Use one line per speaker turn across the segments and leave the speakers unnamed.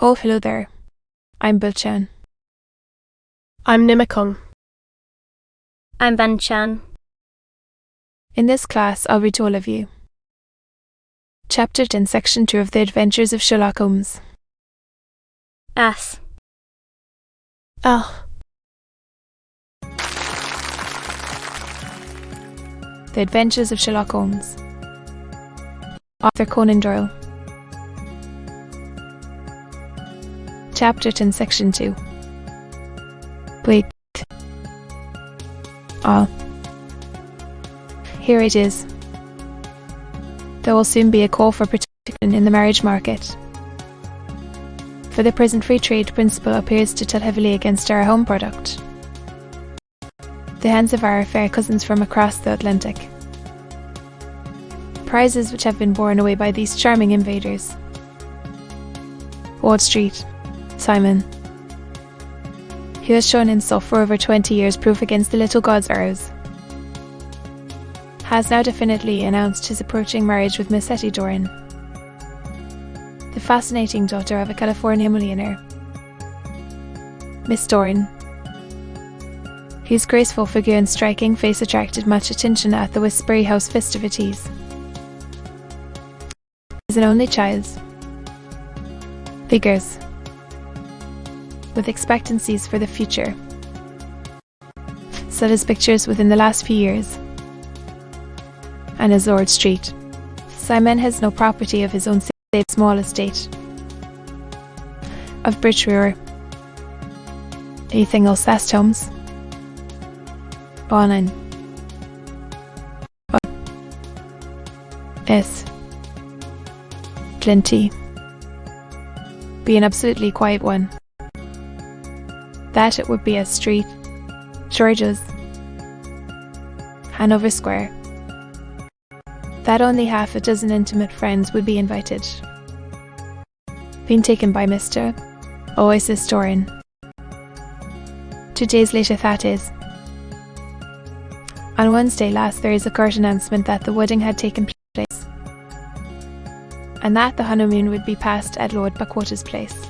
Oh, hello there. I'm Bilchan.
I'm Nimikung.
I'm Banchan.
In this class, I'll read to all of you. Chapter 10, Section 2 of The Adventures of Sherlock Holmes.
As.
Ah.
The Adventures of Sherlock Holmes. Author Conan Doyle. Chapter 10, Section 2. Wait. Ah. Here it is. There will soon be a call for protection in the marriage market. For the present free trade principle appears to tell heavily against our home product. The hands of our fair cousins from across the Atlantic. Prizes which have been borne away by these charming invaders. Wall Street. Simon, who has shown himself for over 20 years proof against the little god's arrows, has now definitely announced his approaching marriage with Miss Hetty Doran, the fascinating daughter of a California millionaire. Miss Doran, whose graceful figure and striking face attracted much attention at the Westbury House festivities, is an only child. Figures with expectancies for the future, set his pictures within the last few years, and is Lord Street. Simon has no property of his own save small estate of Bridgeweir. Anything else, asked Holmes? Conan. Yes. Plenty. Be an absolutely quiet one. That it would be a street, George's, Hanover Square. That only half a dozen intimate friends would be invited. Being taken by Mr. Oasis Doran. 2 days later, that is. On Wednesday last, there is a court announcement that the wedding had taken place, and that the honeymoon would be passed at Lord Buckwater's place,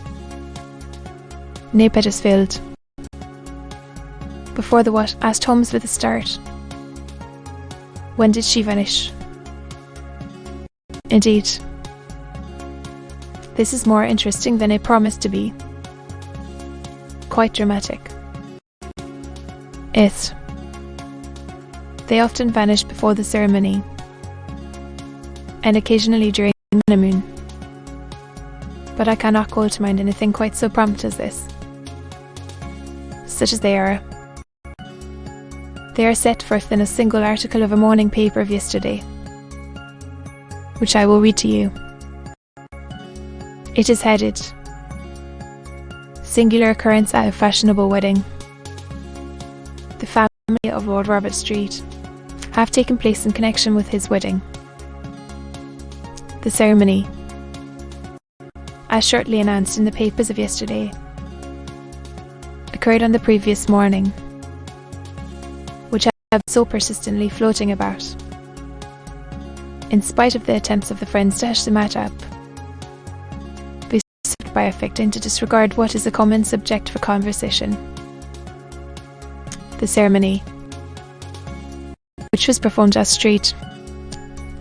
near Petersfield. Before the what? Asked Holmes with a start. When did she vanish? Indeed. This is more interesting than it promised to be. Quite dramatic. It. They often vanish before the ceremony, and occasionally during the honeymoon. But I cannot call to mind anything quite so prompt as this. Such as they are. They are set forth in a single article of a morning paper of yesterday, which I will read to you. It is headed, Singular Occurrence at a Fashionable Wedding. The family of Lord Robert Street have taken place in connection with his wedding. The ceremony, as shortly announced in the papers of yesterday, occurred on the previous morning, which have been so persistently floating about, in spite of the attempts of the friends to hush the matter up, be swept by affecting to disregard what is a common subject for conversation. The ceremony, which was performed at Street,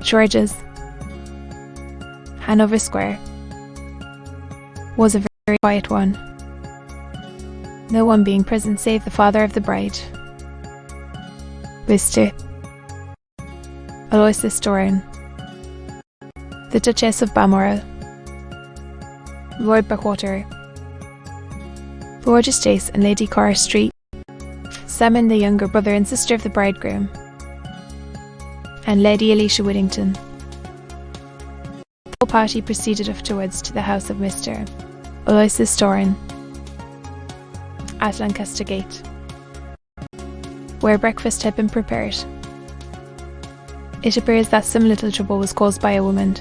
George's, Hanover Square, was a very quiet one, no one being present save the father of the bride, Mr. Aloysius Doran, the Duchess of Balmoral, Lord Buckwater, Lord Eustace and Lady Cora Street, Simon the younger brother and sister of the bridegroom, and Lady Alicia Whittington. The whole party proceeded afterwards to the house of Mr. Aloysius Doran at Lancaster Gate, where breakfast had been prepared. It appears that some little trouble was caused by a woman,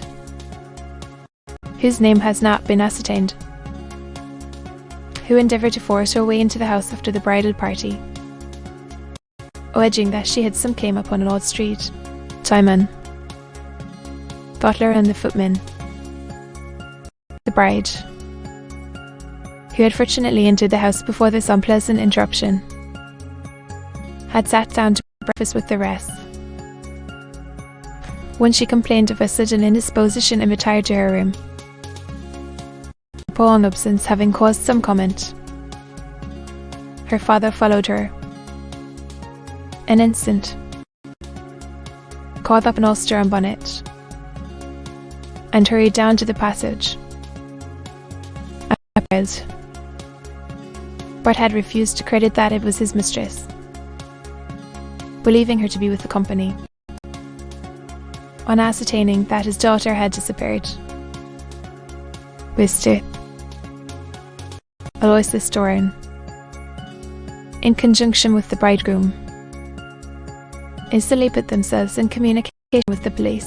whose name has not been ascertained, who endeavoured to force her way into the house after the bridal party, alleging that she had some claim upon Lord Street. Simon, butler and the footman, the bride, who had fortunately entered the house before this unpleasant interruption, had sat down to breakfast with the rest. When she complained of a sudden indisposition and retired to her room, Paul's absence having caused some comment, her father followed her. An instant, caught up an ulster and bonnet, and hurried down to the passage. Bart had refused to credit that it was his mistress, believing her to be with the company. On ascertaining that his daughter had disappeared, Mr. Aloysius Doran, in conjunction with the bridegroom, instantly put themselves in communication with the police,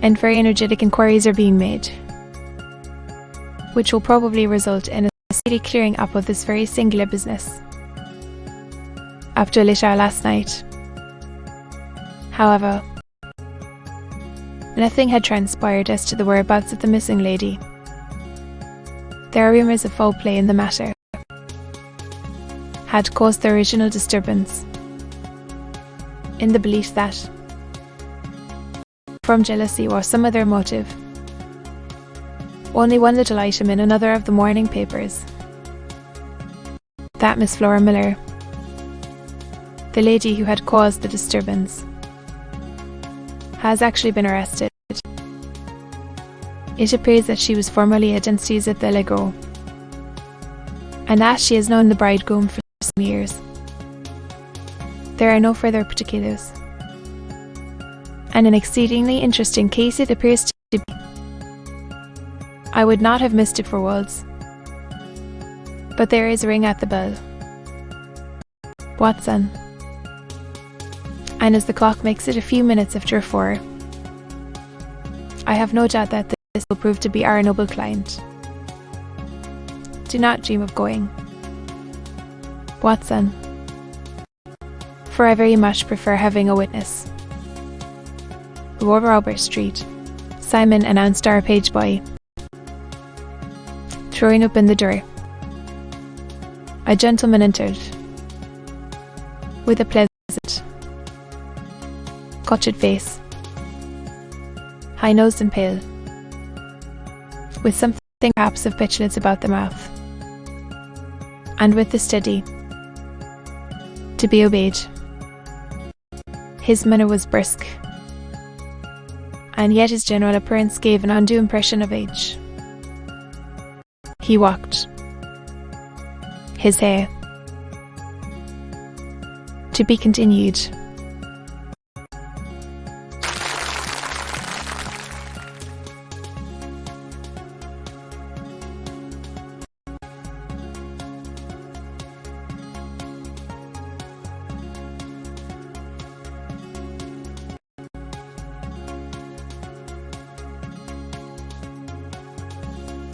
and very energetic inquiries are being made, which will probably result in a speedy clearing up of this very singular business. After a late hour last night, however, nothing had transpired as to the whereabouts of the missing lady. There are rumours of foul play in the matter had caused the original disturbance, in the belief that, from jealousy or some other motive, only one little item in another of the morning papers, that Miss Flora Miller, the lady who had caused the disturbance, has actually been arrested. It appears that she was formerly a danseuse at the Allegro, and that she has known the bridegroom for some years. There are no further particulars, and an exceedingly interesting case it appears to be. I would not have missed it for worlds. But there is a ring at the bell. Watson. And as the clock makes it a few minutes after 4, I have no doubt that this will prove to be our noble client. Do not dream of going, Watson, for I very much prefer having a witness. Lord Robert Street, Simon announced our page boy, throwing open the door. A gentleman entered, with a pleasant, cultured face, high-nosed and pale, with something perhaps of petulance about the mouth, and with the steady, to be obeyed. His manner was brisk, and yet his general appearance gave an undue impression of age. He walked, his hair, to be continued,